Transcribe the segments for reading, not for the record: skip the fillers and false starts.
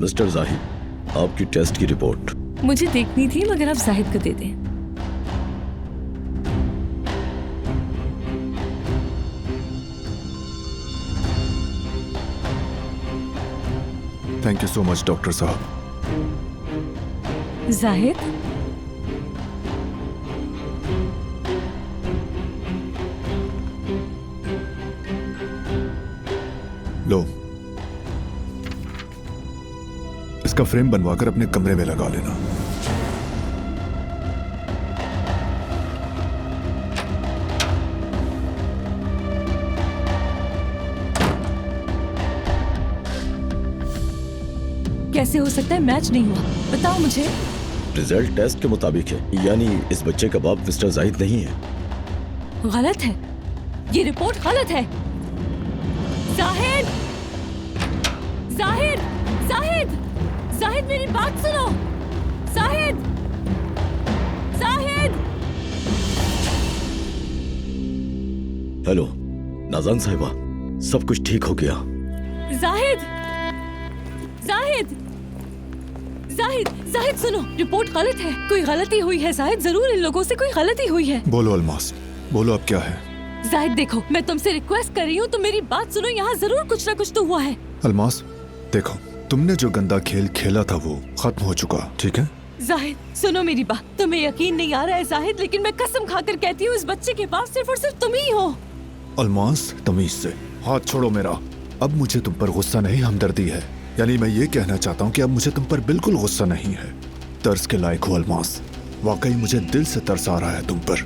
Mister Zahid, आपकी test की report. मुझे देखनी थी मगर आप जाहिद को दे दें। Thank you so much doctor साहब। जाहिद, लो, इसका फ्रेम बनवाकर अपने कमरे में लगा लेना। कैसे हो सकता है? मैच नहीं हुआ, बताओ मुझे। रिजल्ट टेस्ट के मुताबिक है, यानी इस बच्चे का बाप मिस्टर जाहिद नहीं है। गलत है, ये रिपोर्ट गलत है। जाहिद, जाहिद, जाहिद, जाहिद मेरी बात सुनो। जाहिद, जाहिद। हेलो नाज़ान साहिबा, सब कुछ ठीक हो गया। जाहिद, जाहिद, जाहिद, जाहिद सुनो, रिपोर्ट गलत है। कोई गलती हुई है जाहिद, जरूर इन लोगों से कोई गलती हुई है। बोलो अलमास, बोलो अब क्या है? जाहिद देखो, मैं तुमसे रिक्वेस्ट कर रही हूँ, तुम मेरी बात सुनो। यहाँ जरूर कुछ ना कुछ तो हुआ है। अलमास देखो, तुमने जो गंदा खेल खेला था वो खत्म हो चुका, ठीक है? जाहिद सुनो मेरी बात, तुम्हें यकीन नहीं आ रहा है जाहिद, लेकिन मैं कसम खाकर कहती हूँ इस बच्चे के पास सिर्फ और सिर्फ तुम ही हो। अलमास तमीज से हाथ छोड़ो मेरा। अब मुझे तुम पर गुस्सा नहीं, हमदर्दी है। यानी मैं ये कहना चाहता हूँ कि अब मुझे तुम पर बिल्कुल गुस्सा नहीं है। तरस के लायक हो अलमास, वाकई मुझे दिल से तरस आ रहा है तुम पर।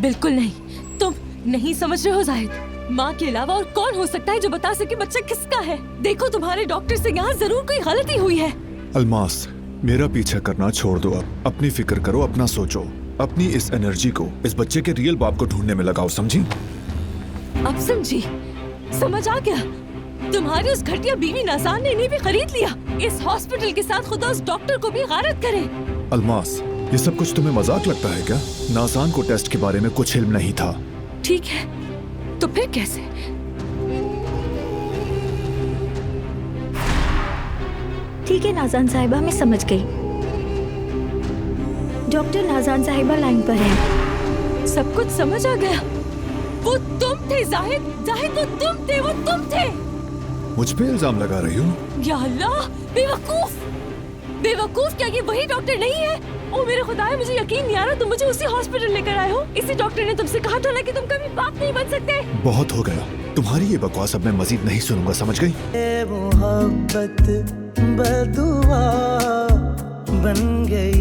बिल्कुल नहीं, तुम नहीं समझ रहे हो जाहिद। माँ के अलावा और कौन हो सकता है जो बता सके बच्चा किसका है? देखो तुम्हारे डॉक्टर से यहाँ जरूर कोई गलती हुई है। अलमास मेरा पीछा करना छोड़ दो, अब अपनी फिक्र करो, अपना सोचो। अपनी इस एनर्जी को इस बच्चे के रियल बाप को ढूंढने में लगाओ, समझी? अब समझी, समझ आ गया। तुम्हारी उस घटिया बीवी नाज़ान ने इन्हें भी खरीद लिया। इस हॉस्पिटल के साथ खुदा उस डॉक्टर को भी गारत करे। अलमास ये सब कुछ तुम्हें मजाक लगता है क्या? नाज़ान को टेस्ट के बारे में कुछ इल्म नहीं था। ठीक है, तो फिर कैसे? ठीक है नाज़ान साहिबा, मैं समझ गई। डॉक्टर नाज़ान साहिबा लाइन पर है। सब कुछ समझ आ गया। वो तुम थे जाहिद, जाहिद वो तुम थे, वो तुम थे। मुझ पे इल्जाम लगा रही हो? या अल्लाह, बेवकूफ, बेवकूफ, क्या ये वही डॉक्टर नहीं है? ओ मेरे खुदाए, मुझे यकीन नहीं आ रहा तुम मुझे उसी हॉस्पिटल लेकर आए हो। इसी डॉक्टर ने तुमसे कहा था ना कि तुम कभी बाप नहीं बन सकते। बहुत हो गया तुम्हारी ये बकवास, अब मैं मजीद नहीं सुनूंगा, समझ गई? मोहब्बत बदुआ बन गई।